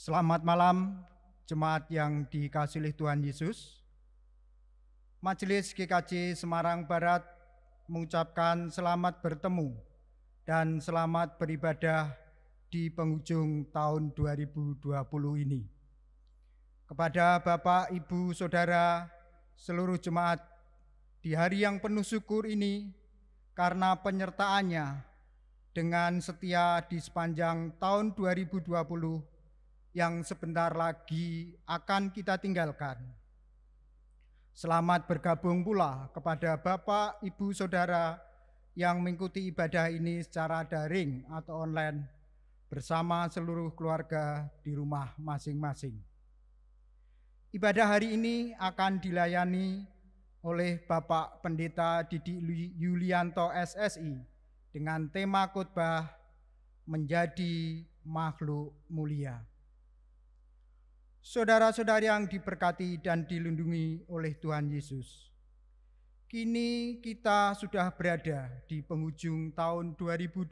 Selamat malam, jemaat yang dikasihi oleh Tuhan Yesus. Majelis GKJ Semarang Barat mengucapkan selamat bertemu dan selamat beribadah di penghujung tahun 2020 ini. Kepada Bapak, Ibu, Saudara, seluruh jemaat di hari yang penuh syukur ini karena penyertaannya dengan setia di sepanjang tahun 2020 yang sebentar lagi akan kita tinggalkan. Selamat bergabung pula kepada Bapak, Ibu, Saudara yang mengikuti ibadah ini secara daring atau online bersama seluruh keluarga di rumah masing-masing. Ibadah hari ini akan dilayani oleh Bapak Pendeta Didi Yulianto SSI dengan tema khotbah Menjadi Makhluk Mulia. Saudara-saudari yang diberkati dan dilindungi oleh Tuhan Yesus, kini kita sudah berada di penghujung tahun 2020.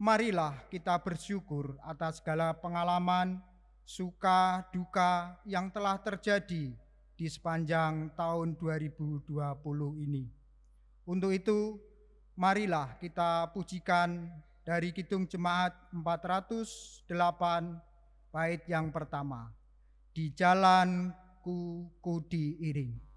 Marilah kita bersyukur atas segala pengalaman, suka, duka yang telah terjadi di sepanjang tahun 2020 ini. Untuk itu, marilah kita pujikan dari Kidung Jemaat 408 bait yang pertama, Di Jalanku Ku Diiring.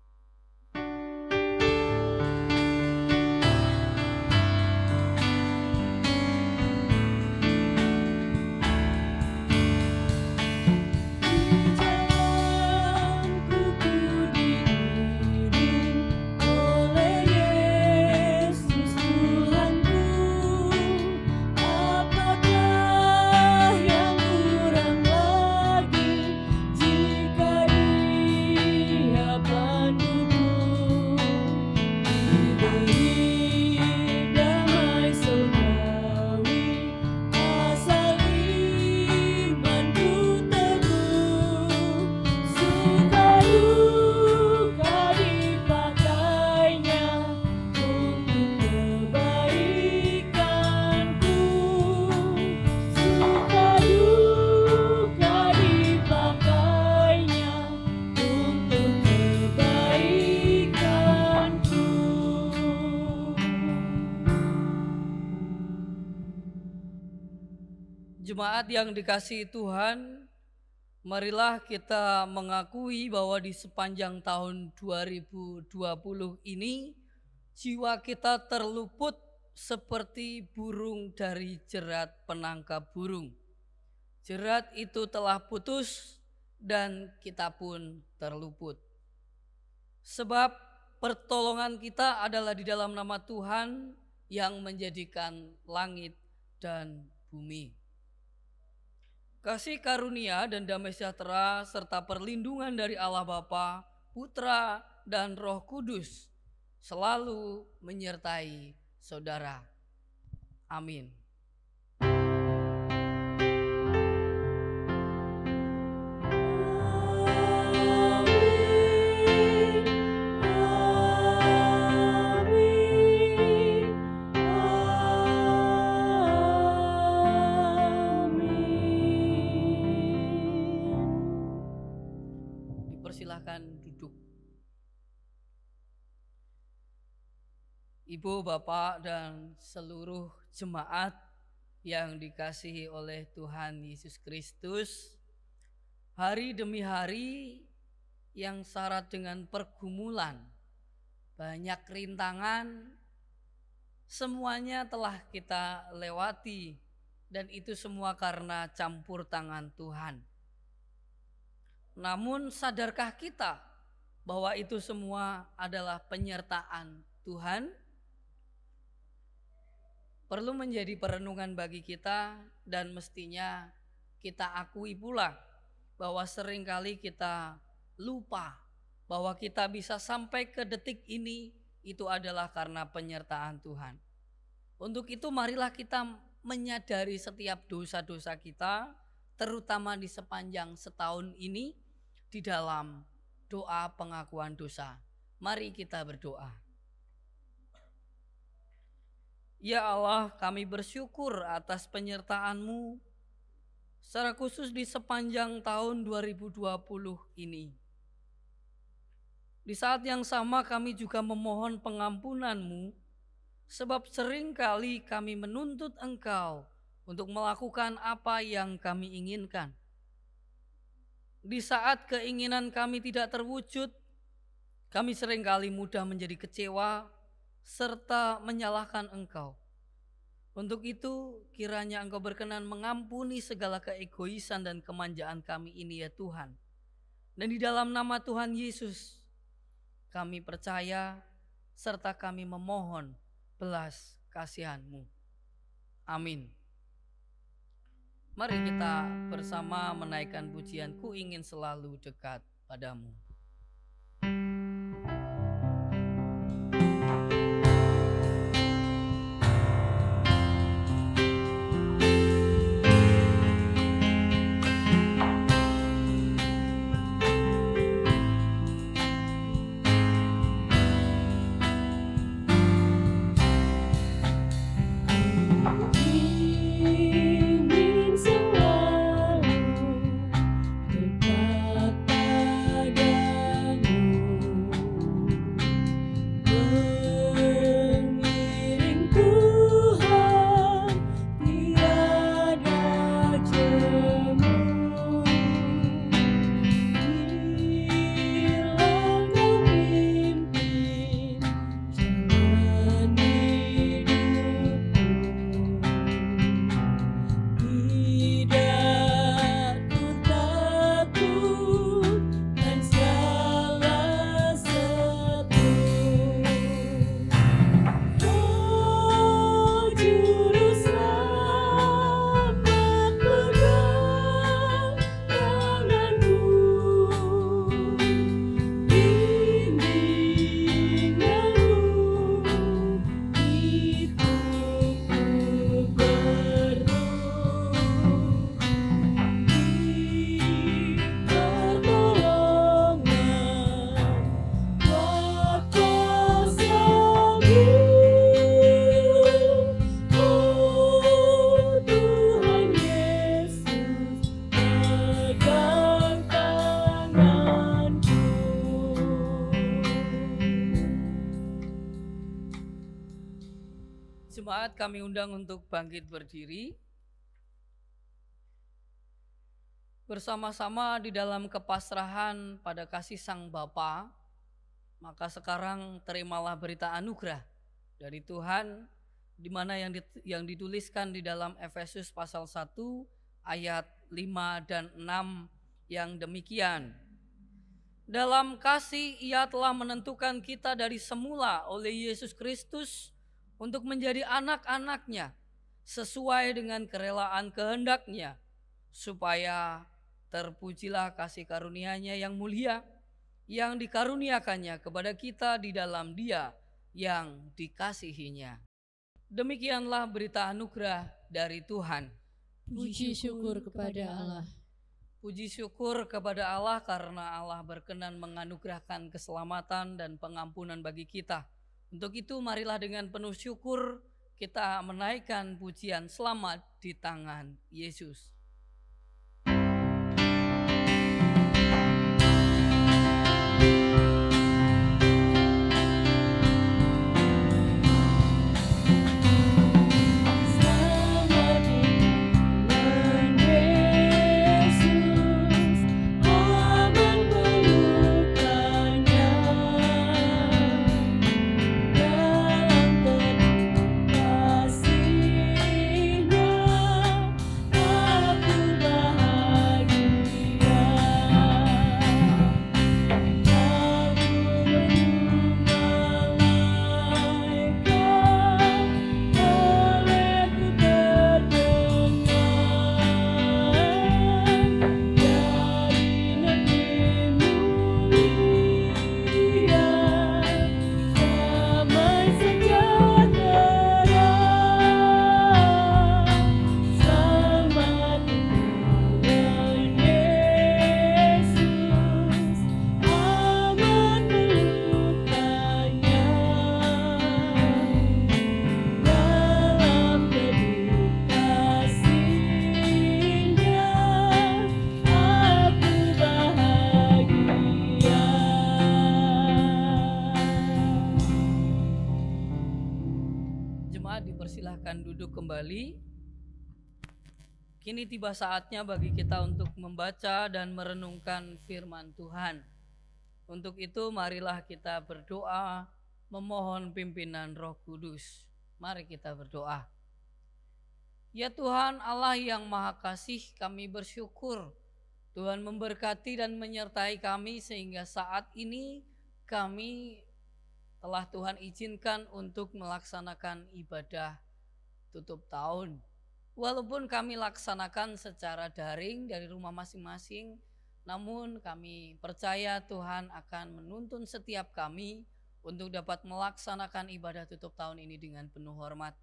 Jemaat yang dikasihi Tuhan, marilah kita mengakui bahwa di sepanjang tahun 2020 ini jiwa kita terluput seperti burung dari jerat penangkap burung. Jerat itu telah putus dan kita pun terluput. Sebab pertolongan kita adalah di dalam nama Tuhan yang menjadikan langit dan bumi. Kasih karunia dan damai sejahtera serta perlindungan dari Allah Bapa, Putra, dan Roh Kudus selalu menyertai saudara. Amin. Silakan duduk. Ibu, Bapak, dan seluruh jemaat yang dikasihi oleh Tuhan Yesus Kristus, hari demi hari yang syarat dengan pergumulan, banyak rintangan, semuanya telah kita lewati, dan itu semua karena campur tangan Tuhan. Namun sadarkah kita bahwa itu semua adalah penyertaan Tuhan? Perlu menjadi perenungan bagi kita dan mestinya kita akui pula bahwa seringkali kita lupa bahwa kita bisa sampai ke detik ini itu adalah karena penyertaan Tuhan. Untuk itu marilah kita menyadari setiap dosa-dosa kita, terutama di sepanjang setahun ini, di dalam doa pengakuan dosa. Mari kita berdoa. Ya Allah, kami bersyukur atas penyertaan-Mu secara khusus di sepanjang tahun 2020 ini. Di saat yang sama kami juga memohon pengampunan-Mu, sebab seringkali kami menuntut Engkau untuk melakukan apa yang kami inginkan. Di saat keinginan kami tidak terwujud, kami seringkali mudah menjadi kecewa serta menyalahkan Engkau. Untuk itu, kiranya Engkau berkenan mengampuni segala keegoisan dan kemanjaan kami ini ya Tuhan. Dan di dalam nama Tuhan Yesus, kami percaya serta kami memohon belas kasihan-Mu. Amin. Mari kita bersama menaikkan pujian Ku Ingin Selalu Dekat Padamu. Jemaat kami undang untuk bangkit berdiri. Bersama-sama di dalam kepasrahan pada kasih Sang Bapa, maka sekarang terimalah berita anugerah dari Tuhan, di mana yang dituliskan di dalam Efesus pasal 1 ayat 5 dan 6 yang demikian. Dalam kasih Ia telah menentukan kita dari semula oleh Yesus Kristus untuk menjadi anak-anak-Nya sesuai dengan kerelaan kehendak-Nya, supaya terpujilah kasih karunia-Nya yang mulia yang dikaruniakannya kepada kita di dalam Dia yang dikasihi-Nya. Demikianlah berita anugerah dari Tuhan. Puji syukur kepada Allah. Puji syukur kepada Allah karena Allah berkenan menganugerahkan keselamatan dan pengampunan bagi kita. Untuk itu marilah dengan penuh syukur kita menaikkan pujian selamat di tangan Yesus. Kasih-Nya kembali. Kini tiba saatnya bagi kita untuk membaca dan merenungkan firman Tuhan. Untuk itu marilah kita berdoa memohon pimpinan Roh Kudus. Mari kita berdoa. Ya Tuhan Allah yang Maha Kasih, kami bersyukur Tuhan memberkati dan menyertai kami sehingga saat ini kami telah Tuhan izinkan untuk melaksanakan ibadah tutup tahun. Walaupun kami laksanakan secara daring dari rumah masing-masing, namun kami percaya Tuhan akan menuntun setiap kami untuk dapat melaksanakan ibadah tutup tahun ini dengan penuh hormat.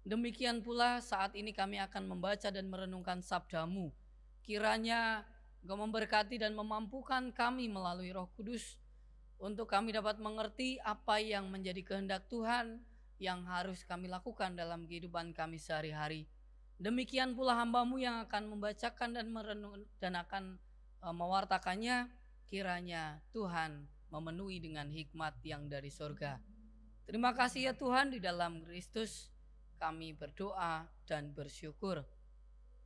Demikian pula saat ini kami akan membaca dan merenungkan sabda-Mu. Kiranya Engkau memberkati dan memampukan kami melalui Roh Kudus untuk kami dapat mengerti apa yang menjadi kehendak Tuhan yang harus kami lakukan dalam kehidupan kami sehari-hari. Demikian pula hamba-Mu yang akan membacakan dan merenung dan akan mewartakannya, kiranya Tuhan memenuhi dengan hikmat yang dari surga. Terima kasih ya Tuhan, di dalam Kristus kami berdoa dan bersyukur.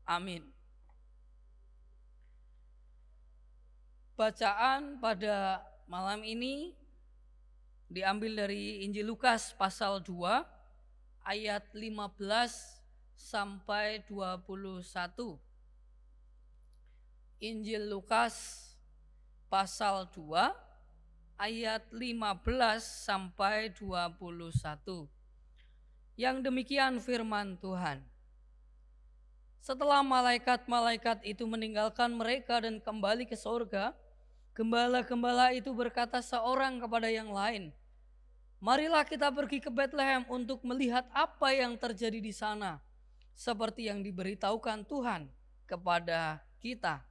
Amin. Bacaan pada malam ini diambil dari Injil Lukas pasal 2 ayat 15 sampai 21. Injil Lukas pasal 2 ayat 15 sampai 21. Yang demikian firman Tuhan. Setelah malaikat-malaikat itu meninggalkan mereka dan kembali ke surga, gembala-gembala itu berkata seorang kepada yang lain, "Marilah kita pergi ke Betlehem untuk melihat apa yang terjadi di sana, seperti yang diberitahukan Tuhan kepada kita."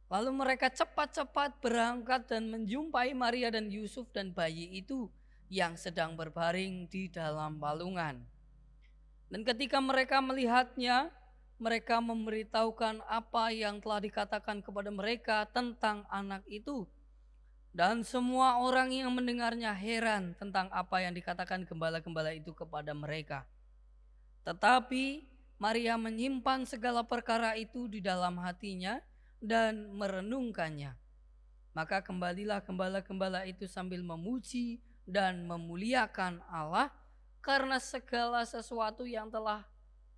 Lalu mereka cepat-cepat berangkat dan menjumpai Maria dan Yusuf dan bayi itu yang sedang berbaring di dalam balungan. Dan ketika mereka melihatnya, mereka memberitahukan apa yang telah dikatakan kepada mereka tentang anak itu. Dan semua orang yang mendengarnya heran tentang apa yang dikatakan gembala-gembala itu kepada mereka. Tetapi Maria menyimpan segala perkara itu di dalam hatinya dan merenungkannya. Maka kembalilah gembala-gembala itu sambil memuji dan memuliakan Allah karena segala sesuatu yang telah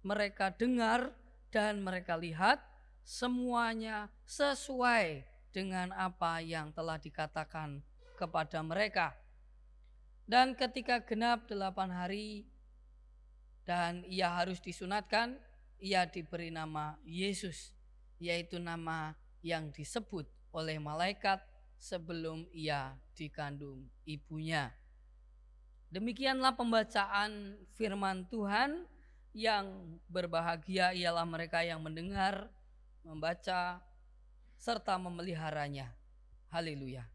mereka dengar dan mereka lihat, semuanya sesuai dengan apa yang telah dikatakan kepada mereka. Dan ketika genap 8 hari dan ia harus disunatkan, ia diberi nama Yesus, yaitu nama yang disebut oleh malaikat sebelum ia dikandung ibunya. Demikianlah pembacaan firman Tuhan. Yang berbahagia ialah mereka yang mendengar, membaca, serta memeliharanya. Haleluya.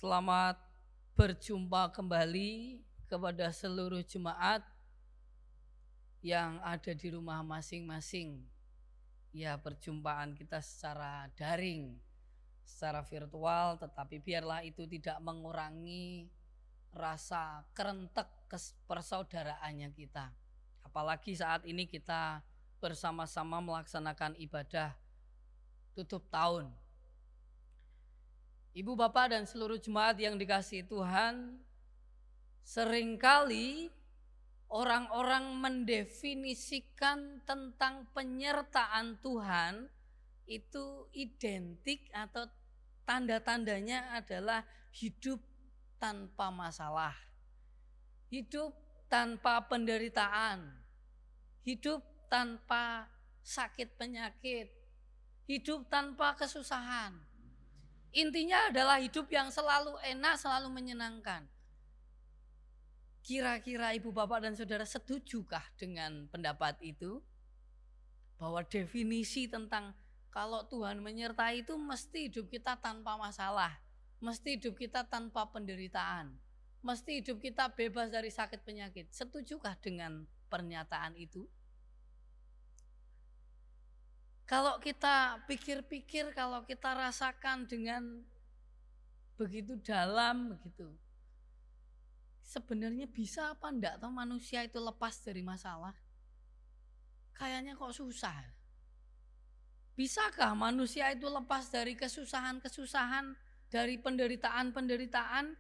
Selamat berjumpa kembali kepada seluruh jemaat yang ada di rumah masing-masing. Ya, perjumpaan kita secara daring, secara virtual, tetapi biarlah itu tidak mengurangi rasa kerentek persaudaraannya kita. Apalagi saat ini kita bersama-sama melaksanakan ibadah tutup tahun. Ibu, bapak, dan seluruh jemaat yang dikasihi Tuhan, seringkali orang-orang mendefinisikan tentang penyertaan Tuhan itu identik atau tanda-tandanya adalah hidup tanpa masalah, hidup tanpa penderitaan, hidup tanpa sakit penyakit, hidup tanpa kesusahan. Intinya adalah hidup yang selalu enak, selalu menyenangkan. Kira-kira ibu bapak dan saudara setujukah dengan pendapat itu? Bahwa definisi tentang kalau Tuhan menyertai itu mesti hidup kita tanpa masalah, mesti hidup kita tanpa penderitaan, mesti hidup kita bebas dari sakit penyakit. Setujukah dengan pernyataan itu? Kalau kita pikir-pikir, kalau kita rasakan dengan begitu dalam begitu, sebenarnya bisa apa enggak toh manusia itu lepas dari masalah? Kayaknya kok susah. Bisakah manusia itu lepas dari kesusahan-kesusahan, dari penderitaan-penderitaan?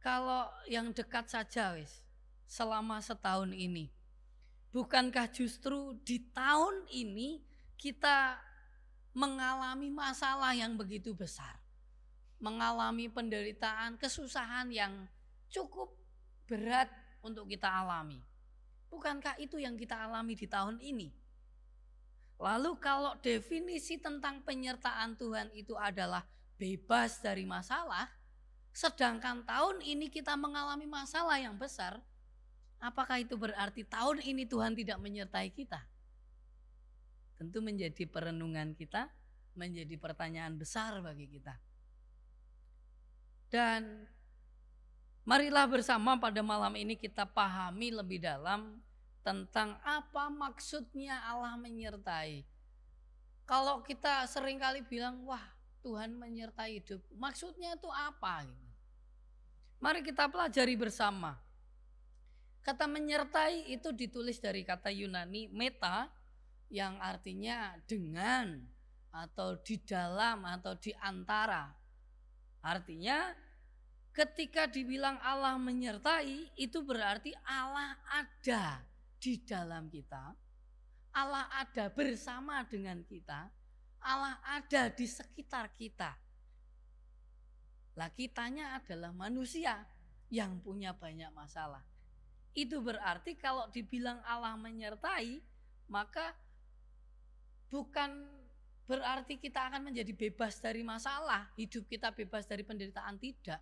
Kalau yang dekat saja wis, selama setahun ini. Bukankah justru di tahun ini kita mengalami masalah yang begitu besar? Mengalami penderitaan, kesusahan yang cukup berat untuk kita alami. Bukankah itu yang kita alami di tahun ini? Lalu kalau definisi tentang penyertaan Tuhan itu adalah bebas dari masalah, sedangkan tahun ini kita mengalami masalah yang besar, apakah itu berarti tahun ini Tuhan tidak menyertai kita? Tentu menjadi perenungan kita, menjadi pertanyaan besar bagi kita. Dan marilah bersama pada malam ini kita pahami lebih dalam tentang apa maksudnya Allah menyertai. Kalau kita seringkali bilang, wah Tuhan menyertai hidup, maksudnya itu apa? Mari kita pelajari bersama. Kata menyertai itu ditulis dari kata Yunani meta, yang artinya dengan atau di dalam atau di antara. Artinya ketika dibilang Allah menyertai, itu berarti Allah ada di dalam kita, Allah ada bersama dengan kita, Allah ada di sekitar kita. Lah kitanya adalah manusia yang punya banyak masalah. Itu berarti kalau dibilang Allah menyertai, maka bukan berarti kita akan menjadi bebas dari masalah, hidup kita bebas dari penderitaan, tidak.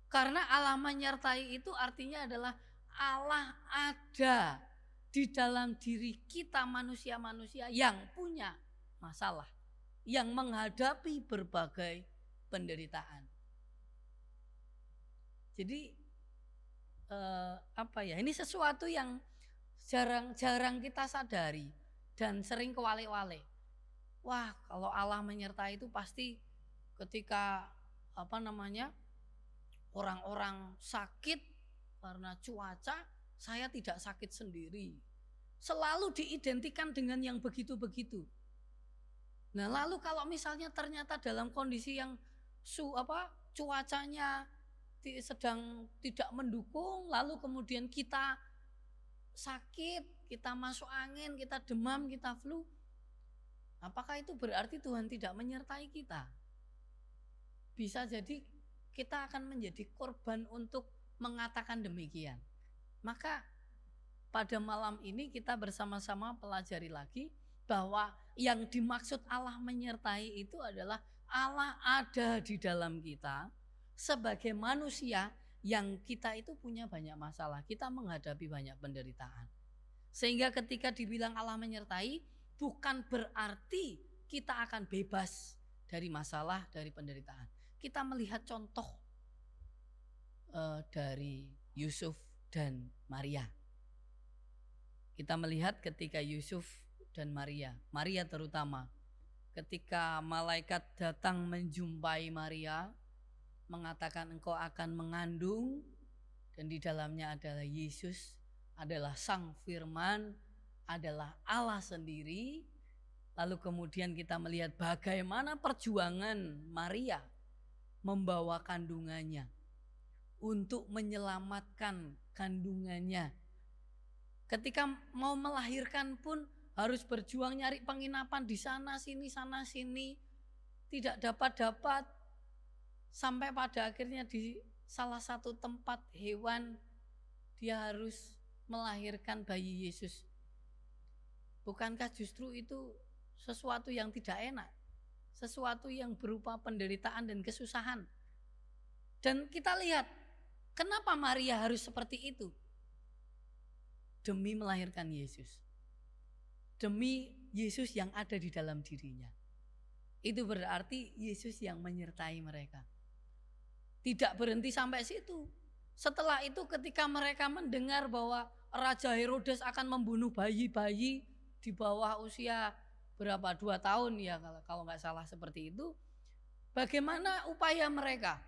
Karena Allah menyertai itu artinya adalah Allah ada di dalam diri kita manusia-manusia yang punya masalah, yang menghadapi berbagai penderitaan. Jadi ini sesuatu yang jarang kita sadari dan sering kewale-wale. Wah, kalau Allah menyertai itu pasti ketika orang-orang sakit karena cuaca, saya tidak sakit sendiri. Selalu diidentikan dengan yang begitu-begitu. Nah, lalu kalau misalnya ternyata dalam kondisi yang cuacanya sedang tidak mendukung, lalu kemudian kita sakit, kita masuk angin, kita demam, kita flu, apakah itu berarti Tuhan tidak menyertai kita? Bisa jadi kita akan menjadi korban untuk mengatakan demikian. Maka pada malam ini kita bersama-sama pelajari lagi bahwa yang dimaksud Allah menyertai itu adalah Allah ada di dalam kita sebagai manusia yang kita itu punya banyak masalah, kita menghadapi banyak penderitaan. Sehingga ketika dibilang Allah menyertai, bukan berarti kita akan bebas dari masalah, dari penderitaan. Kita melihat contoh dari Yusuf dan Maria. Kita melihat ketika Yusuf dan Maria terutama, ketika malaikat datang menjumpai Maria, mengatakan engkau akan mengandung dan di dalamnya adalah Yesus, adalah Sang Firman, adalah Allah sendiri. Lalu kemudian kita melihat bagaimana perjuangan Maria membawa kandungannya untuk menyelamatkan kandungannya. Ketika mau melahirkan pun harus berjuang nyari penginapan di sana sini, tidak dapat. Sampai pada akhirnya di salah satu tempat hewan dia harus melahirkan bayi Yesus. Bukankah justru itu sesuatu yang tidak enak? Sesuatu yang berupa penderitaan dan kesusahan. Dan kita lihat, kenapa Maria harus seperti itu? Demi melahirkan Yesus. Demi Yesus yang ada di dalam dirinya. Itu berarti Yesus yang menyertai mereka. Tidak berhenti sampai situ. Setelah itu ketika mereka mendengar bahwa Raja Herodes akan membunuh bayi-bayi di bawah usia berapa, 2 tahun ya kalau nggak salah seperti itu. Bagaimana upaya mereka?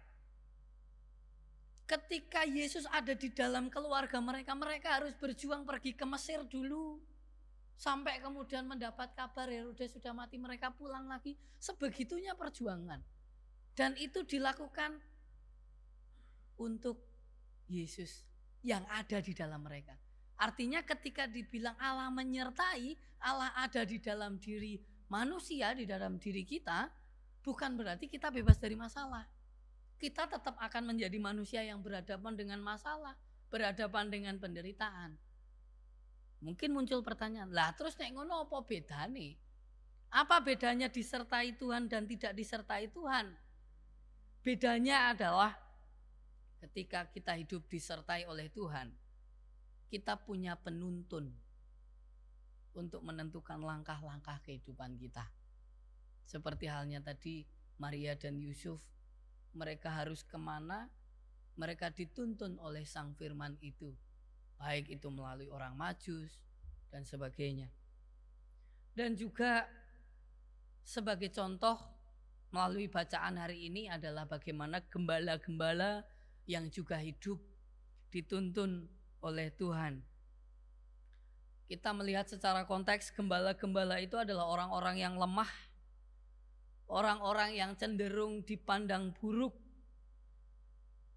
Ketika Yesus ada di dalam keluarga mereka, mereka harus berjuang pergi ke Mesir dulu. Sampai kemudian mendapat kabar Herodes sudah mati, mereka pulang lagi. Sebegitunya perjuangan. Dan itu dilakukan untuk Yesus yang ada di dalam mereka. Artinya ketika dibilang Allah menyertai, Allah ada di dalam diri manusia, di dalam diri kita, bukan berarti kita bebas dari masalah. Kita tetap akan menjadi manusia yang berhadapan dengan masalah, berhadapan dengan penderitaan. Mungkin muncul pertanyaan, lah terus nek ngono apa bedane? Apa bedanya disertai Tuhan dan tidak disertai Tuhan? Bedanya adalah ketika kita hidup disertai oleh Tuhan, kita punya penuntun untuk menentukan langkah-langkah kehidupan kita. Seperti halnya tadi Maria dan Yusuf, mereka harus kemana? Mereka dituntun oleh Sang Firman itu. Baik itu melalui orang Majus dan sebagainya. Dan juga sebagai contoh melalui bacaan hari ini adalah bagaimana gembala-gembala yang juga hidup dituntun oleh Tuhan. Kita melihat secara konteks gembala-gembala itu adalah orang-orang yang lemah, orang-orang yang cenderung dipandang buruk.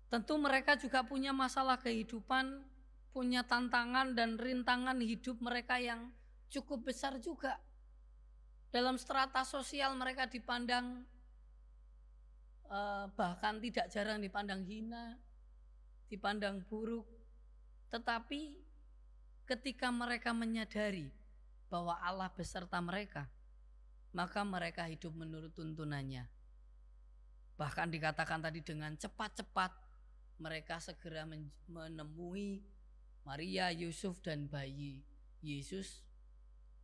Tentu mereka juga punya masalah kehidupan, punya tantangan dan rintangan hidup mereka yang cukup besar juga. Dalam strata sosial mereka dipandang bahkan tidak jarang dipandang hina, dipandang buruk. Tetapi ketika mereka menyadari bahwa Allah beserta mereka, maka mereka hidup menurut tuntunannya. Bahkan dikatakan tadi dengan cepat-cepat mereka segera menemui Maria, Yusuf dan bayi Yesus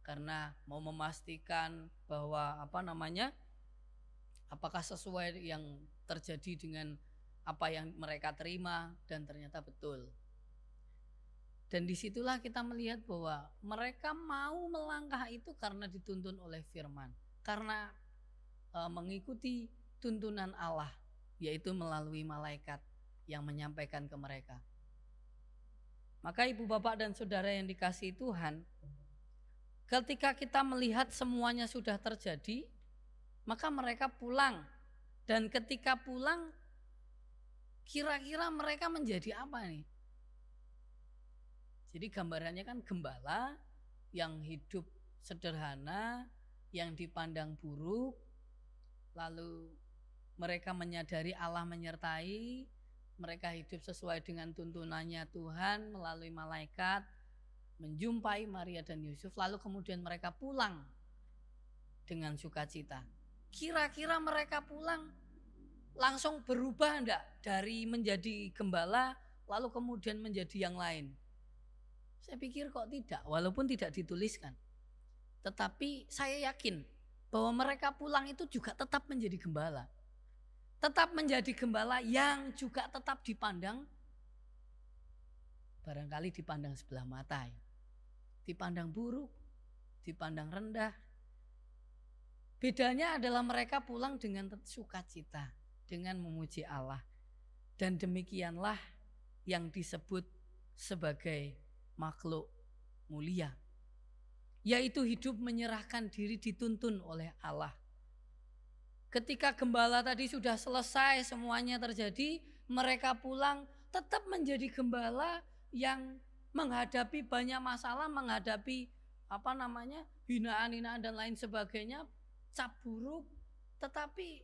karena mau memastikan bahwa apakah sesuai yang terjadi dengan apa yang mereka terima, dan ternyata betul. Dan disitulah kita melihat bahwa mereka mau melangkah itu karena dituntun oleh firman, karena mengikuti tuntunan Allah, yaitu melalui malaikat yang menyampaikan ke mereka. Maka ibu bapak dan saudara yang dikasihi Tuhan, ketika kita melihat semuanya sudah terjadi, maka mereka pulang. Dan ketika pulang, kira-kira mereka menjadi apa nih? Jadi gambarannya kan gembala yang hidup sederhana, yang dipandang buruk, lalu mereka menyadari Allah menyertai, mereka hidup sesuai dengan tuntunannya Tuhan melalui malaikat, menjumpai Maria dan Yusuf, lalu kemudian mereka pulang dengan sukacita. Kira-kira mereka pulang langsung berubah enggak dari menjadi gembala lalu kemudian menjadi yang lain? Saya pikir kok tidak, walaupun tidak dituliskan. Tetapi saya yakin bahwa mereka pulang itu juga tetap menjadi gembala. Tetap menjadi gembala yang juga tetap dipandang, barangkali dipandang sebelah mata ya. Dipandang buruk, dipandang rendah. Bedanya adalah mereka pulang dengan sukacita, dengan memuji Allah. Dan demikianlah yang disebut sebagai makhluk mulia, yaitu hidup menyerahkan diri dituntun oleh Allah. Ketika gembala tadi sudah selesai, semuanya terjadi, mereka pulang tetap menjadi gembala yang menghadapi banyak masalah, menghadapi hinaan-hinaan dan lain sebagainya, cap buruk, tetapi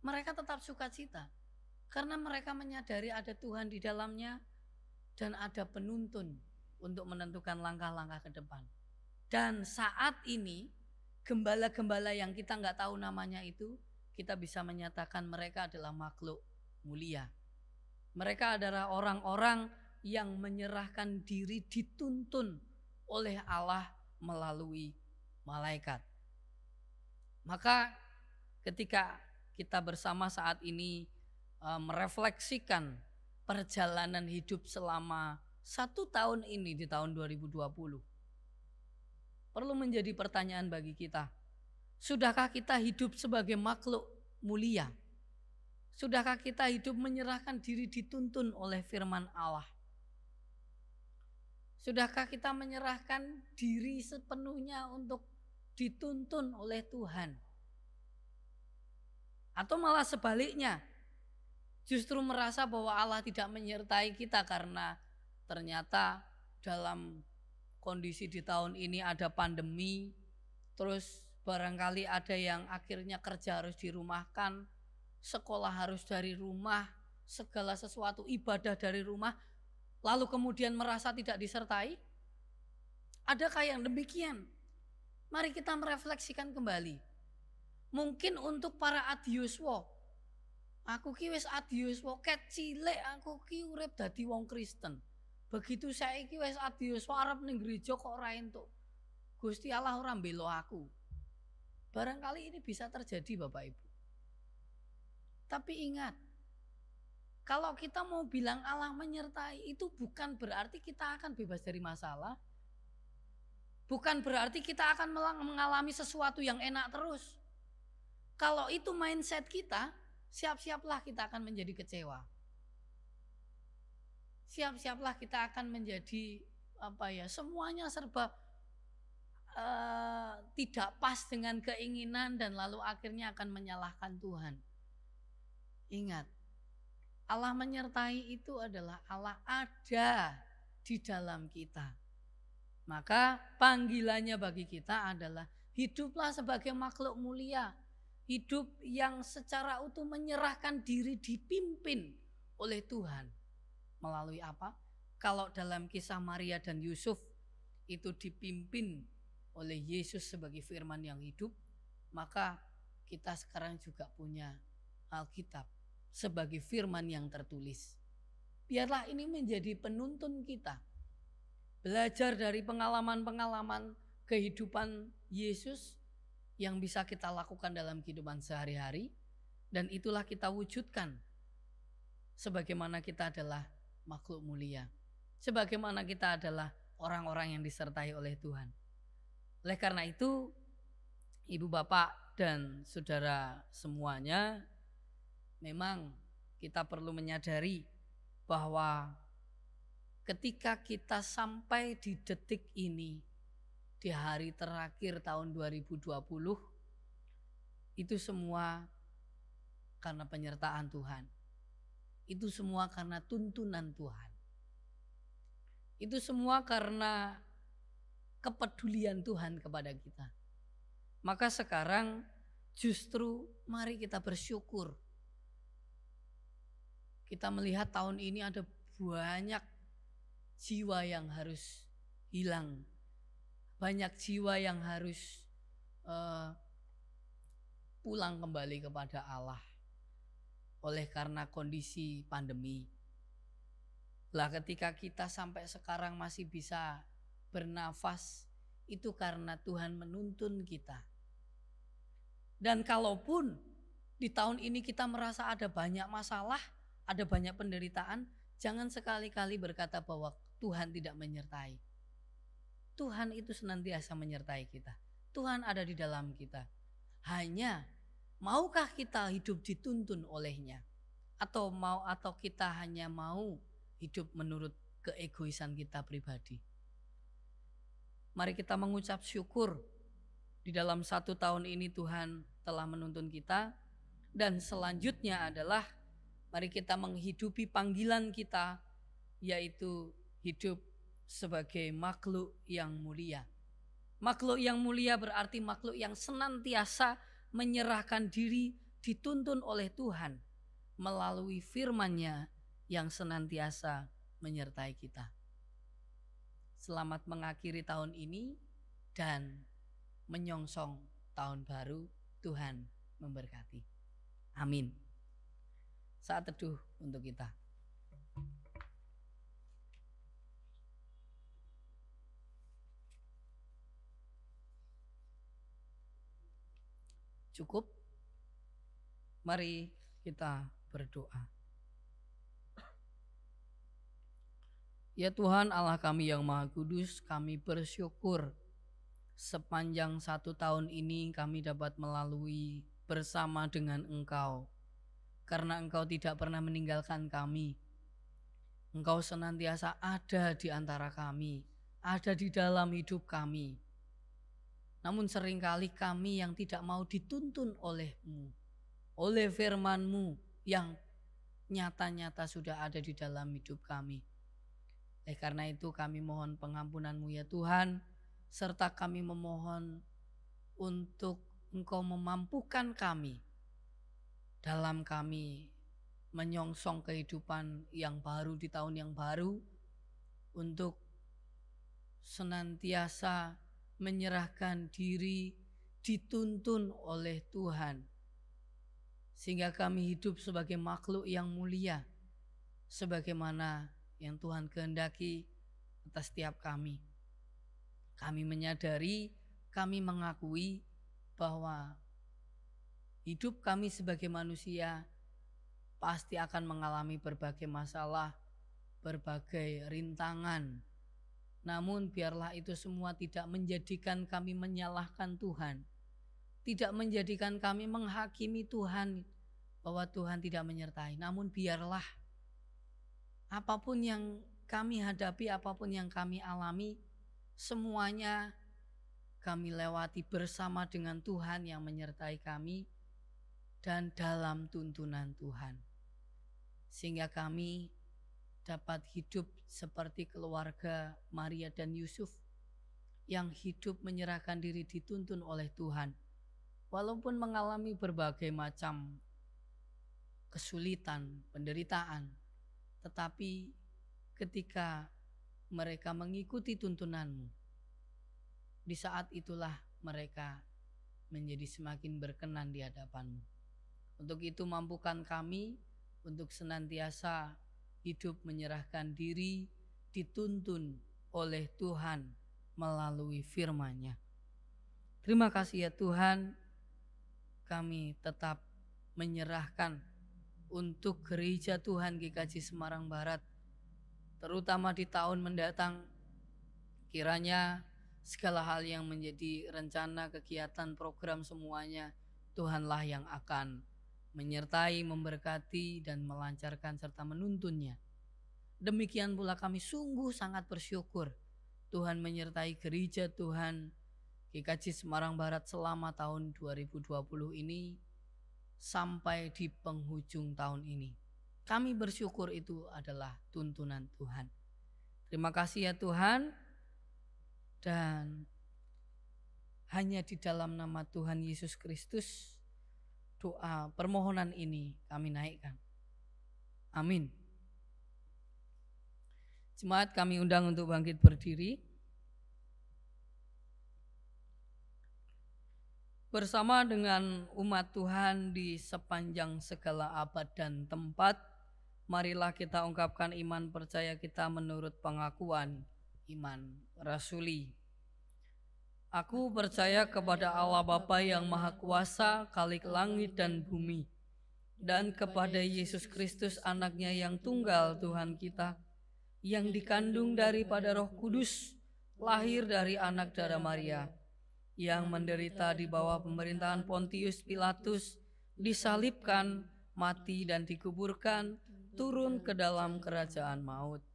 mereka tetap sukacita karena mereka menyadari ada Tuhan di dalamnya dan ada penuntun untuk menentukan langkah-langkah ke depan. Dan saat ini gembala-gembala yang kita nggak tahu namanya itu, kita bisa menyatakan mereka adalah makhluk mulia. Mereka adalah orang-orang yang menyerahkan diri dituntun oleh Allah melalui malaikat. Maka ketika kita bersama saat ini merefleksikan perjalanan hidup selama 1 tahun ini di tahun 2020, perlu menjadi pertanyaan bagi kita. Sudahkah kita hidup sebagai makhluk mulia? Sudahkah kita hidup menyerahkan diri dituntun oleh firman Allah? Sudahkah kita menyerahkan diri sepenuhnya untuk dituntun oleh Tuhan? Atau malah sebaliknya, justru merasa bahwa Allah tidak menyertai kita karena ternyata dalam kondisi di tahun ini ada pandemi, terus barangkali ada yang akhirnya kerja harus dirumahkan, sekolah harus dari rumah, segala sesuatu ibadah dari rumah, lalu kemudian merasa tidak disertai? Adakah yang demikian? Mari kita merefleksikan kembali. Mungkin untuk para adiuswa, aku ki wis adiuswa ket cilik, aku ki urip dadi wong Kristen. Begitu saiki wis adiuswa arep ning gereja kok ora entuk. Gusti Allah ora mbela aku. Barangkali ini bisa terjadi Bapak Ibu. Tapi ingat, kalau kita mau bilang Allah menyertai, itu bukan berarti kita akan bebas dari masalah. Bukan berarti kita akan mengalami sesuatu yang enak terus. Kalau itu mindset kita, siap-siaplah kita akan menjadi kecewa. Siap-siaplah kita akan menjadi semuanya serba tidak pas dengan keinginan dan lalu akhirnya akan menyalahkan Tuhan. Ingat, Allah menyertai itu adalah Allah ada di dalam kita. Maka panggilannya bagi kita adalah hiduplah sebagai makhluk mulia. Hidup yang secara utuh menyerahkan diri dipimpin oleh Tuhan. Melalui apa? Kalau dalam kisah Maria dan Yusuf itu dipimpin oleh Yesus sebagai firman yang hidup, maka kita sekarang juga punya Alkitab sebagai firman yang tertulis. Biarlah ini menjadi penuntun kita. Belajar dari pengalaman-pengalaman kehidupan Yesus yang bisa kita lakukan dalam kehidupan sehari-hari, dan itulah kita wujudkan sebagaimana kita adalah makhluk mulia, sebagaimana kita adalah orang-orang yang disertai oleh Tuhan. Oleh karena itu, Ibu Bapak dan Saudara semuanya, memang kita perlu menyadari bahwa ketika kita sampai di detik ini, di hari terakhir tahun 2020, itu semua karena penyertaan Tuhan. Itu semua karena tuntunan Tuhan. Itu semua karena kepedulian Tuhan kepada kita. Maka sekarang justru mari kita bersyukur. Kita melihat tahun ini ada banyak jiwa yang harus hilang. Banyak jiwa yang harus pulang kembali kepada Allah oleh karena kondisi pandemi. Lah ketika kita sampai sekarang masih bisa bernafas, itu karena Tuhan menuntun kita. Dan kalaupun di tahun ini kita merasa ada banyak masalah, ada banyak penderitaan, jangan sekali-kali berkata bahwa Tuhan tidak menyertai. Tuhan itu senantiasa menyertai kita. Tuhan ada di dalam kita. Hanya maukah kita hidup dituntun olehnya? Atau kita hanya mau hidup menurut keegoisan kita pribadi? Mari kita mengucap syukur. Di dalam 1 tahun ini Tuhan telah menuntun kita. Dan selanjutnya adalah mari kita menghidupi panggilan kita, yaitu hidup sebagai makhluk yang mulia. Makhluk yang mulia berarti makhluk yang senantiasa menyerahkan diri dituntun oleh Tuhan melalui firman-Nya yang senantiasa menyertai kita. Selamat mengakhiri tahun ini dan menyongsong tahun baru. Tuhan memberkati. Amin. Saat teduh untuk kita. cukup? Mari kita berdoa. Ya Tuhan Allah kami yang Maha Kudus, kami bersyukur sepanjang 1 tahun ini kami dapat melalui bersama dengan Engkau. Karena Engkau tidak pernah meninggalkan kami. Engkau senantiasa ada di antara kami, ada di dalam hidup kami. Namun seringkali kami yang tidak mau dituntun oleh-Mu, oleh firman-Mu yang nyata-nyata sudah ada di dalam hidup kami. Karena itu kami mohon pengampunan-Mu ya Tuhan, serta kami memohon untuk Engkau memampukan kami dalam kami menyongsong kehidupan yang baru di tahun yang baru, untuk senantiasa menyerahkan diri dituntun oleh Tuhan, sehingga kami hidup sebagai makhluk yang mulia sebagaimana yang Tuhan kehendaki atas setiap kami. Kami menyadari, kami mengakui bahwa hidup kami sebagai manusia pasti akan mengalami berbagai masalah, berbagai rintangan. Namun biarlah itu semua tidak menjadikan kami menyalahkan Tuhan, tidak menjadikan kami menghakimi Tuhan bahwa Tuhan tidak menyertai. Namun biarlah apapun yang kami hadapi, apapun yang kami alami, semuanya kami lewati bersama dengan Tuhan yang menyertai kami dan dalam tuntunan Tuhan. Sehingga kami dapat hidup seperti keluarga Maria dan Yusuf yang hidup menyerahkan diri dituntun oleh Tuhan. Walaupun mengalami berbagai macam kesulitan, penderitaan, tetapi ketika mereka mengikuti tuntunan-Mu, di saat itulah mereka menjadi semakin berkenan di hadapan-Mu. Untuk itu mampukan kami untuk senantiasa hidup menyerahkan diri dituntun oleh Tuhan melalui firman-Nya. Terima kasih ya Tuhan, kami tetap menyerahkan untuk gereja Tuhan GKJ Semarang Barat, terutama di tahun mendatang. Kiranya segala hal yang menjadi rencana, kegiatan, program semuanya Tuhanlah yang akan menyertai, memberkati dan melancarkan serta menuntunnya. Demikian pula kami sungguh sangat bersyukur Tuhan menyertai gereja Tuhan GKJ Semarang Barat selama tahun 2020 ini sampai di penghujung tahun ini. Kami bersyukur itu adalah tuntunan Tuhan. Terima kasih ya Tuhan, dan hanya di dalam nama Tuhan Yesus Kristus doa permohonan ini kami naikkan. Amin. Jemaat kami undang untuk bangkit berdiri. Bersama dengan umat Tuhan di sepanjang segala abad dan tempat, marilah kita ungkapkan iman percaya kita menurut pengakuan iman rasuli. Aku percaya kepada Allah Bapa yang Maha Kuasa, Khalik langit dan bumi, dan kepada Yesus Kristus anaknya yang tunggal Tuhan kita, yang dikandung daripada Roh Kudus, lahir dari anak darah Maria, yang menderita di bawah pemerintahan Pontius Pilatus, disalibkan, mati dan dikuburkan, turun ke dalam kerajaan maut.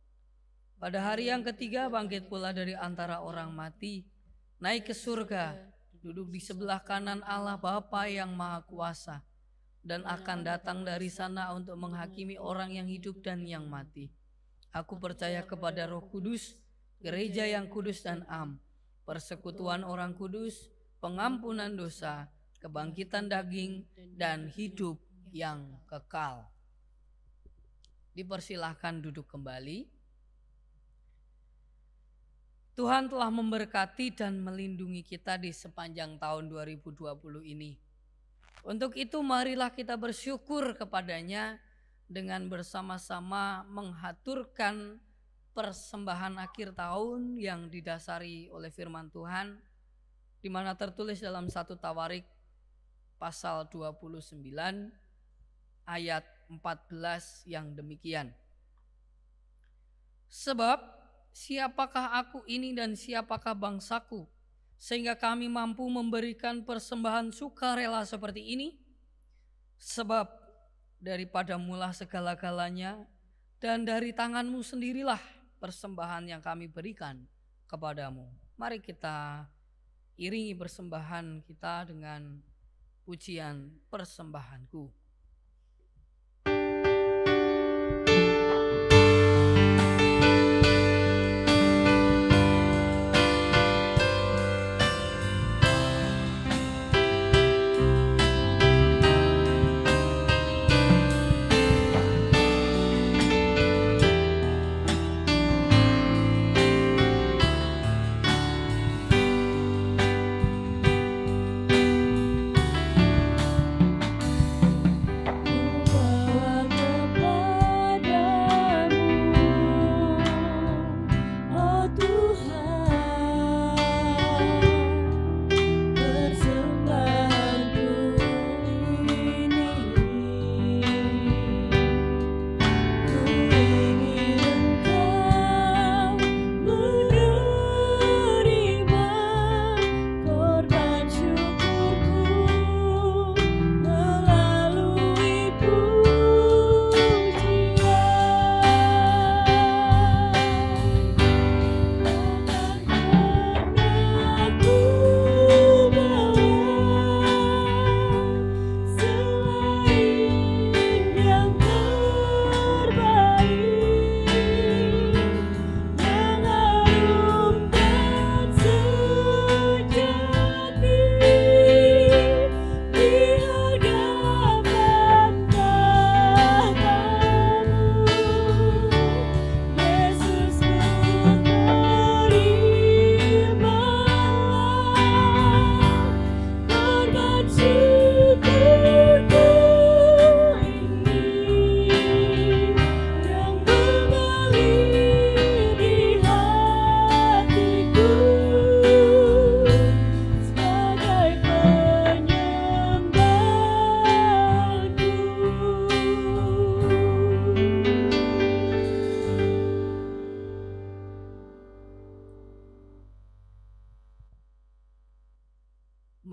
Pada hari yang ketiga bangkit pula dari antara orang mati, naik ke surga, duduk di sebelah kanan Allah Bapa yang Maha Kuasa, dan akan datang dari sana untuk menghakimi orang yang hidup dan yang mati. Aku percaya kepada Roh Kudus, gereja yang kudus dan am, persekutuan orang kudus, pengampunan dosa, kebangkitan daging, dan hidup yang kekal. Dipersilahkan duduk kembali. Tuhan telah memberkati dan melindungi kita di sepanjang tahun 2020 ini. Untuk itu marilah kita bersyukur kepadanya dengan bersama-sama menghaturkan persembahan akhir tahun yang didasari oleh firman Tuhan, di mana tertulis dalam 1 Tawarik pasal 29 ayat 14 yang demikian. Sebab siapakah aku ini dan siapakah bangsaku, sehingga kami mampu memberikan persembahan sukarela seperti ini? Sebab daripada mula segala-galanya, dan dari tanganmu sendirilah persembahan yang kami berikan kepadamu. Mari kita iringi persembahan kita dengan pujian persembahanku.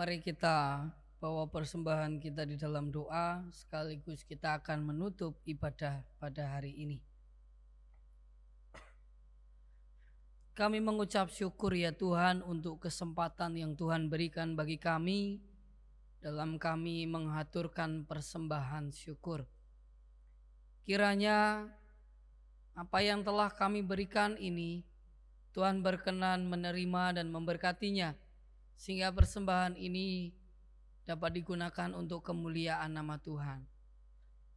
Mari kita bawa persembahan kita di dalam doa, sekaligus kita akan menutup ibadah pada hari ini. Kami mengucap syukur ya Tuhan untuk kesempatan yang Tuhan berikan bagi kami dalam kami menghaturkan persembahan syukur. Kiranya apa yang telah kami berikan ini Tuhan berkenan menerima dan memberkatinya, sehingga persembahan ini dapat digunakan untuk kemuliaan nama Tuhan.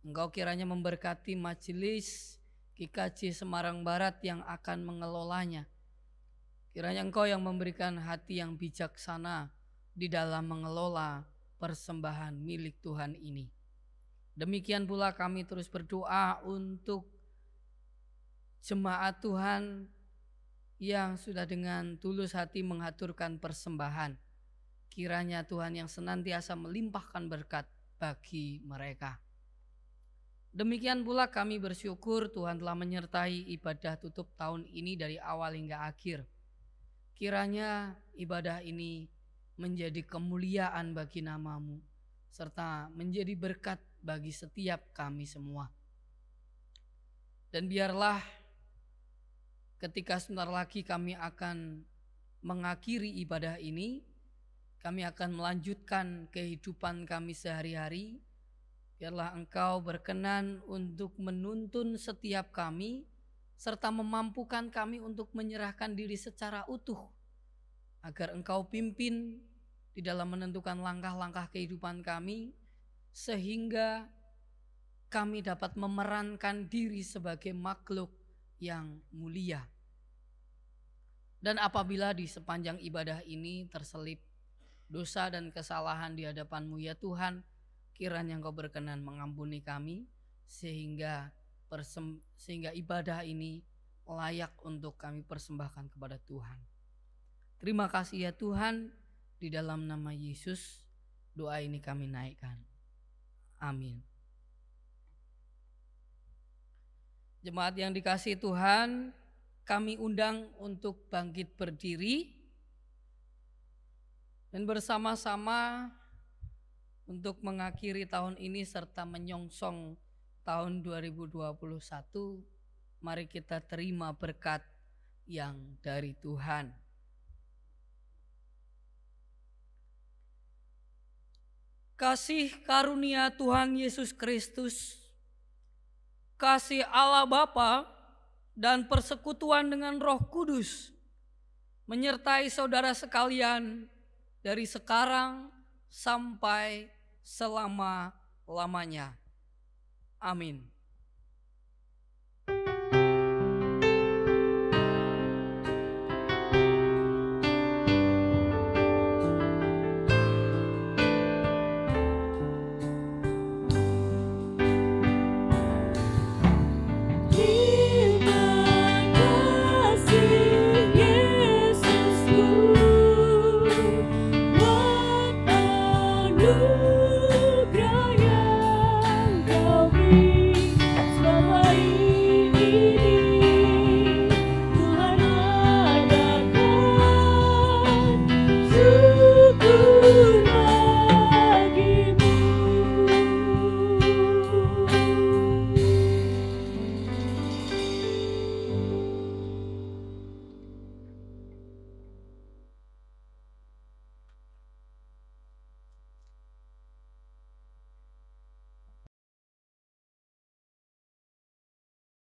Engkau kiranya memberkati majelis GKJ Semarang Barat yang akan mengelolanya. Kiranya Engkau yang memberikan hati yang bijaksana di dalam mengelola persembahan milik Tuhan ini. Demikian pula kami terus berdoa untuk jemaat Tuhan yang sudah dengan tulus hati mengaturkan persembahan. Kiranya Tuhan yang senantiasa melimpahkan berkat bagi mereka. Demikian pula kami bersyukur Tuhan telah menyertai ibadah tutup tahun ini dari awal hingga akhir. Kiranya ibadah ini menjadi kemuliaan bagi nama-Mu, serta menjadi berkat bagi setiap kami semua. Dan biarlah ketika sebentar lagi kami akan mengakhiri ibadah ini, kami akan melanjutkan kehidupan kami sehari-hari. Biarlah Engkau berkenan untuk menuntun setiap kami, serta memampukan kami untuk menyerahkan diri secara utuh, agar Engkau pimpin di dalam menentukan langkah-langkah kehidupan kami, sehingga kami dapat memerankan diri sebagai makhluk yang mulia. Dan apabila di sepanjang ibadah ini terselip dosa dan kesalahan di hadapan-Mu ya Tuhan, kiranya Engkau berkenan mengampuni kami, sehingga ibadah ini layak untuk kami persembahkan kepada Tuhan. Terima kasih ya Tuhan, di dalam nama Yesus doa ini kami naikkan. Amin. Jemaat yang dikasihi Tuhan, kami undang untuk bangkit berdiri dan bersama-sama untuk mengakhiri tahun ini serta menyongsong tahun 2021. Mari kita terima berkat yang dari Tuhan. Kasih karunia Tuhan Yesus Kristus, kasih Allah Bapa dan persekutuan dengan Roh Kudus menyertai saudara sekalian dari sekarang sampai selama-lamanya. Amin.